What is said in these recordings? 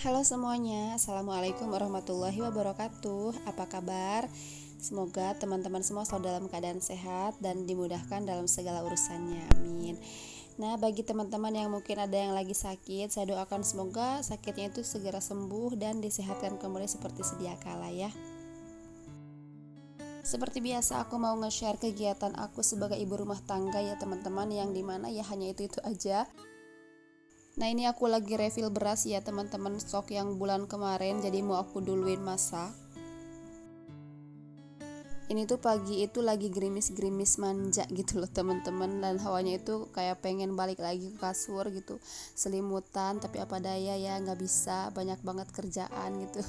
Halo semuanya, Assalamualaikum warahmatullahi wabarakatuh. Apa kabar? Semoga teman-teman semua selalu dalam keadaan sehat dan dimudahkan dalam segala urusannya, amin. Nah, bagi teman-teman yang mungkin ada yang lagi sakit, saya doakan semoga sakitnya itu segera sembuh dan disehatkan kembali seperti sedia kala ya. Seperti biasa, aku mau nge-share kegiatan aku sebagai ibu rumah tangga ya teman-teman, yang dimana ya hanya itu aja. Nah, ini aku lagi refill beras ya teman-teman, stok yang bulan kemarin, jadi mau aku duluin masak. Ini tuh pagi itu lagi gerimis-gerimis manja gitu loh teman-teman, dan hawanya itu kayak pengen balik lagi ke kasur gitu, selimutan, tapi apa daya ya, nggak bisa, banyak banget kerjaan gitu.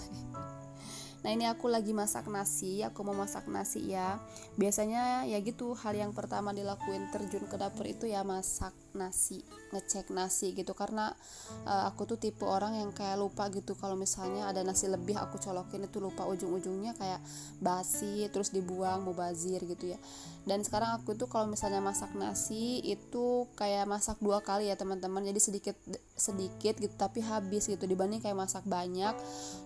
Nah, ini aku lagi masak nasi, aku mau masak nasi ya. Biasanya ya gitu, hal yang pertama dilakuin terjun ke dapur itu ya masak nasi, ngecek nasi gitu. Karena aku tuh tipe orang yang kayak lupa gitu, kalau misalnya ada nasi lebih aku colokin itu lupa, ujung-ujungnya kayak basi terus dibuang, mubazir gitu ya. Dan sekarang aku tuh kalau misalnya masak nasi itu kayak masak 2 kali ya teman-teman, jadi sedikit sedikit gitu tapi habis gitu, dibanding kayak masak banyak.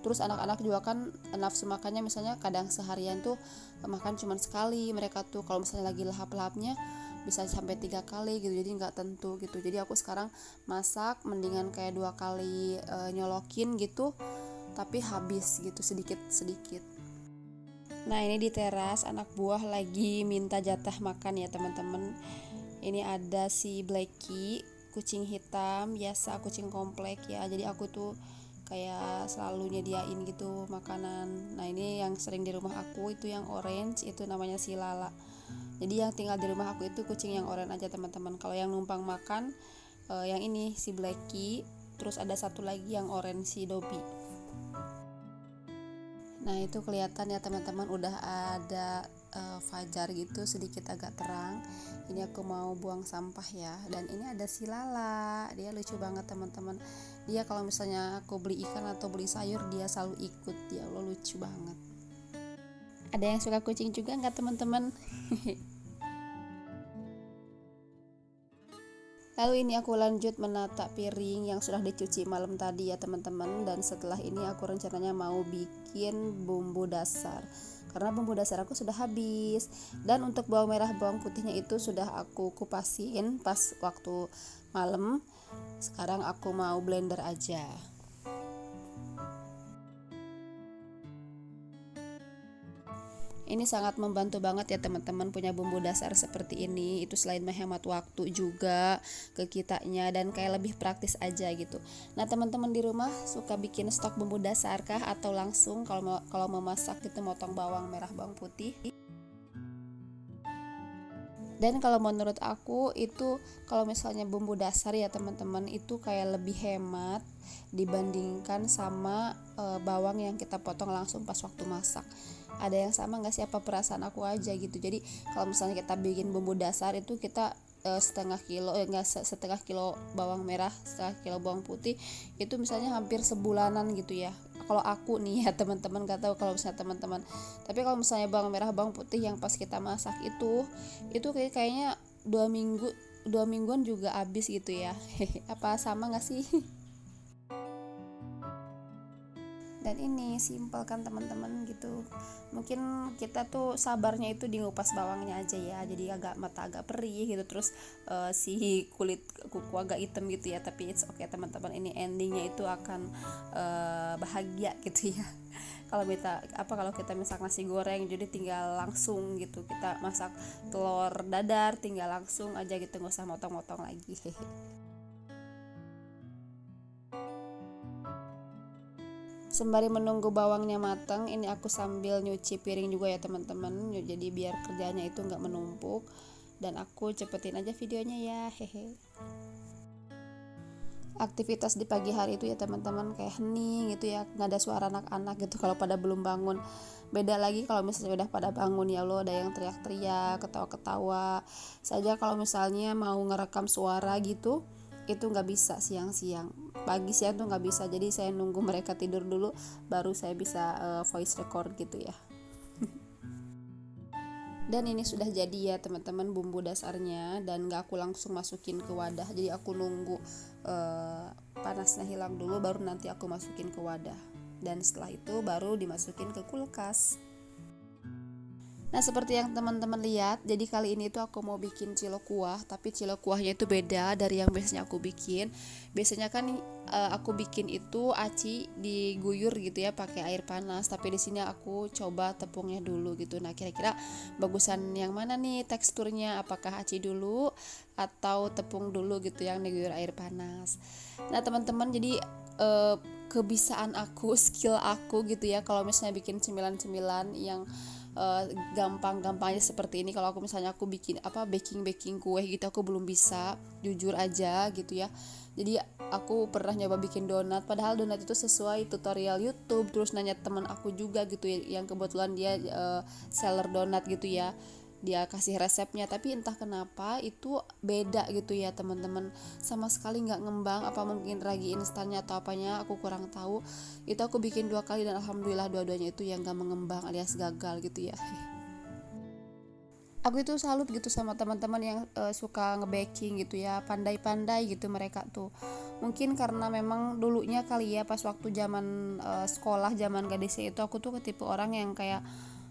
Terus anak-anak juga kan nafsu makannya, misalnya kadang seharian tuh makan cuma sekali, mereka tuh kalau misalnya lagi lahap-lahapnya bisa sampai 3 kali gitu, jadi nggak tentu gitu. Jadi aku sekarang masak mendingan kayak 2 kali nyolokin gitu tapi habis gitu, sedikit sedikit. Nah, ini di teras anak buah lagi minta jatah makan ya teman-teman. Ini ada si Blacky, kucing hitam, biasa kucing komplek ya. Jadi aku tuh kayak selalu nyediain gitu makanan. Nah, ini yang sering di rumah aku itu yang orange, itu namanya si Lala. Jadi yang tinggal di rumah aku itu kucing yang orange aja teman-teman. Kalau yang numpang makan yang ini si Blacky, terus ada satu lagi yang orange si Dobby. Nah, itu kelihatan ya teman-teman, udah ada fajar gitu, sedikit agak terang. Ini aku mau buang sampah ya. Dan ini ada si Lala, dia lucu banget teman-teman. Dia kalau misalnya aku beli ikan atau beli sayur, dia selalu ikut. Ya Allah, lucu banget. Ada yang suka kucing juga nggak teman-teman? Lalu ini aku lanjut menata piring yang sudah dicuci malam tadi ya teman-teman. Dan setelah ini aku rencananya mau bikin bumbu dasar, karena bumbu dasar aku sudah habis. Dan untuk bawang merah bawang putihnya itu sudah aku kupasin pas waktu malam. Sekarang aku mau blender aja. Ini sangat membantu banget ya teman-teman punya bumbu dasar seperti ini. Itu selain menghemat waktu juga ke kitanya, dan kayak lebih praktis aja gitu. Nah, teman-teman di rumah suka bikin stok bumbu dasar kah, atau langsung kalau mau masak gitu motong bawang merah bawang putih? Dan kalau menurut aku itu, kalau misalnya bumbu dasar ya teman-teman, itu kayak lebih hemat dibandingkan sama bawang yang kita potong langsung pas waktu masak. Ada yang sama nggak sih, apa perasaan aku aja gitu? Jadi kalau misalnya kita bikin bumbu dasar itu kita setengah kilo, enggak, setengah kilo bawang merah, setengah kilo bawang putih, itu misalnya hampir sebulanan gitu ya. Kalau aku nih ya teman-teman, nggak tahu kalau misalnya teman-teman. Tapi kalau misalnya bawang merah bawang putih yang pas kita masak itu kayaknya 2 minggu, 2 mingguan juga habis gitu ya. Apa sama nggak sih? Dan ini simpel kan teman-teman gitu. Mungkin kita tuh sabarnya itu di ngupas bawangnya aja ya, jadi agak mata agak perih gitu, terus si kulit kuku agak hitam gitu ya, tapi it's okay teman-teman, ini endingnya itu akan bahagia gitu ya. Kalau kita masak nasi goreng, jadi tinggal langsung gitu, kita masak telur dadar tinggal langsung aja gitu, nggak usah motong-motong lagi. Sembari menunggu bawangnya matang, ini aku sambil nyuci piring juga ya teman-teman. Jadi biar kerjanya itu nggak menumpuk, dan aku cepetin aja videonya ya, hehe. Aktivitas di pagi hari itu ya teman-teman kayak hening gitu ya, nggak ada suara anak-anak gitu kalau pada belum bangun. Beda lagi kalau misalnya udah pada bangun, ya Allah, ada yang teriak-teriak, ketawa-ketawa saja. Kalau misalnya mau ngerekam suara gitu, itu nggak bisa siang-siang, pagi siang tuh nggak bisa. Jadi saya nunggu mereka tidur dulu baru saya bisa voice record gitu ya. Dan ini sudah jadi ya teman-teman bumbu dasarnya, dan gak aku langsung masukin ke wadah, jadi aku nunggu panasnya hilang dulu, baru nanti aku masukin ke wadah, dan setelah itu baru dimasukin ke kulkas. Nah, seperti yang teman-teman lihat, jadi kali ini tuh aku mau bikin cilok kuah, tapi cilok kuahnya itu beda dari yang biasanya aku bikin. Biasanya kan aku bikin itu aci diguyur gitu ya pakai air panas, tapi di sini aku coba tepungnya dulu gitu. Nah, kira-kira bagusan yang mana nih teksturnya? Apakah aci dulu atau tepung dulu gitu yang diguyur air panas? Nah, teman-teman, jadi kebisaan aku, skill aku gitu ya kalau misalnya bikin cemilan-cemilan yang gampang-gampangnya seperti ini. Kalau aku misalnya aku bikin baking kue gitu, aku belum bisa, jujur aja gitu ya. Jadi aku pernah nyoba bikin donat, padahal donat itu sesuai tutorial YouTube, terus nanya teman aku juga gitu ya, yang kebetulan dia seller donat gitu ya, dia kasih resepnya, tapi entah kenapa itu beda gitu ya teman-teman, sama sekali nggak ngembang, apa mungkin ragi instannya atau apanya aku kurang tahu. Itu aku bikin 2 kali dan alhamdulillah dua-duanya itu yang nggak mengembang alias gagal gitu ya. Aku itu salut gitu sama teman-teman yang suka ngebaking gitu ya, pandai-pandai gitu mereka tuh. Mungkin karena memang dulunya kali ya, pas waktu zaman sekolah, zaman gadisnya itu, aku tuh ketipe orang yang kayak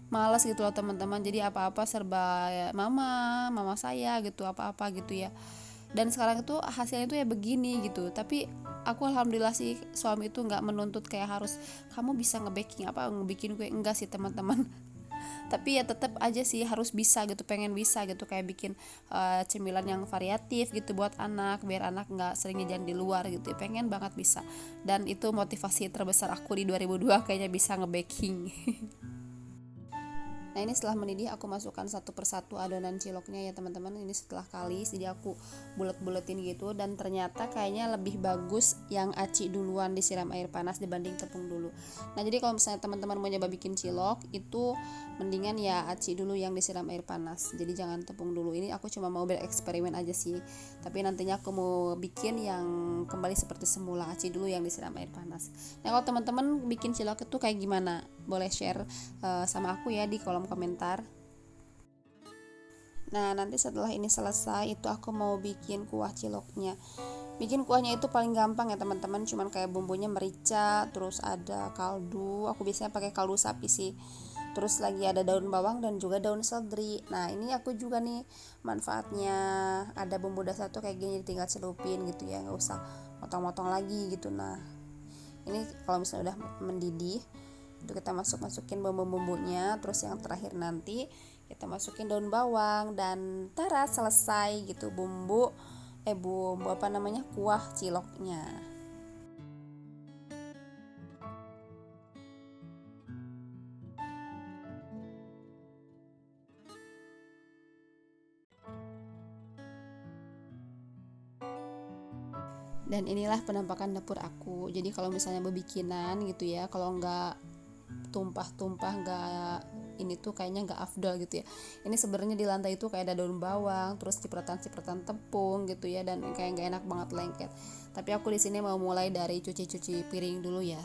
malas gitu loh teman-teman. Jadi apa-apa serba ya, mama saya gitu, apa-apa gitu ya. Dan sekarang itu hasilnya tuh ya begini gitu. Tapi aku alhamdulillah sih, suami itu nggak menuntut kayak harus kamu bisa ngebaking apa ngebikin kue, enggak sih teman-teman. Tapi ya tetap aja sih harus bisa gitu, pengen bisa gitu, kayak bikin cemilan yang variatif gitu buat anak, biar anak nggak sering jajan di luar gitu, pengen banget bisa. Dan itu motivasi terbesar aku di 2002, kayaknya bisa ngebaking. Nah, ini setelah mendidih aku masukkan satu persatu adonan ciloknya ya teman-teman. Ini setelah kalis, jadi aku bulet-buletin gitu, dan ternyata kayaknya lebih bagus yang aci duluan disiram air panas dibanding tepung dulu. Nah, jadi kalau misalnya teman-teman mau nyoba bikin cilok, itu mendingan ya aci dulu yang disiram air panas, jadi jangan tepung dulu. Ini aku cuma mau bereksperimen aja sih, tapi nantinya aku mau bikin yang kembali seperti semula, aci dulu yang disiram air panas. Nah, kalau teman-teman bikin cilok itu kayak gimana, boleh share sama aku ya di kolom komentar. Nah, nanti setelah ini selesai itu aku mau bikin kuah ciloknya. Bikin kuahnya itu paling gampang ya teman-teman, cuman kayak bumbunya merica, terus ada kaldu, aku biasanya pakai kaldu sapi sih, terus lagi ada daun bawang dan juga daun seledri. Nah, ini aku juga nih manfaatnya, ada bumbu dasar tuh kayak gini, tinggal celupin gitu ya, nggak usah motong-motong lagi gitu. Nah, ini kalau misalnya udah mendidih itu kita masukin bumbu-bumbunya, terus yang terakhir nanti kita masukin daun bawang, dan tara, selesai gitu bumbu kuah ciloknya. Dan inilah penampakan dapur aku. Jadi kalau misalnya bebikinan gitu ya, kalau nggak tumpah-tumpah, nggak ini tuh kayaknya nggak afdol gitu ya. Ini sebenarnya di lantai itu kayak ada daun bawang, terus cipratan-cipratan tepung gitu ya, dan kayak nggak enak banget, lengket. Tapi aku di sini mau mulai dari cuci-cuci piring dulu ya.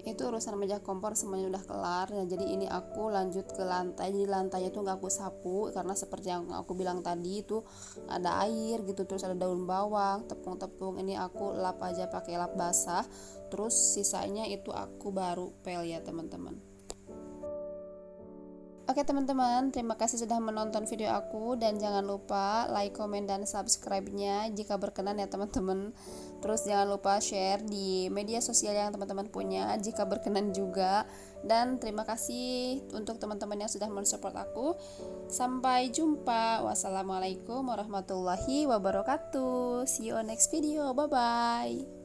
Itu urusan meja kompor semuanya udah kelar. Nah, jadi ini aku lanjut ke lantai. Jadi lantainya tuh nggak aku sapu karena seperti yang aku bilang tadi itu ada air gitu, terus ada daun bawang, tepung-tepung. Ini aku lap aja pakai lap basah, terus sisanya itu aku baru pel ya teman-teman. Oke teman-teman, terima kasih sudah menonton video aku dan jangan lupa like, komen, dan subscribe-nya jika berkenan ya teman-teman. Terus jangan lupa share di media sosial yang teman-teman punya jika berkenan juga. Dan terima kasih untuk teman-teman yang sudah mensupport aku. Sampai jumpa. Wassalamualaikum warahmatullahi wabarakatuh. See you on next video. Bye bye.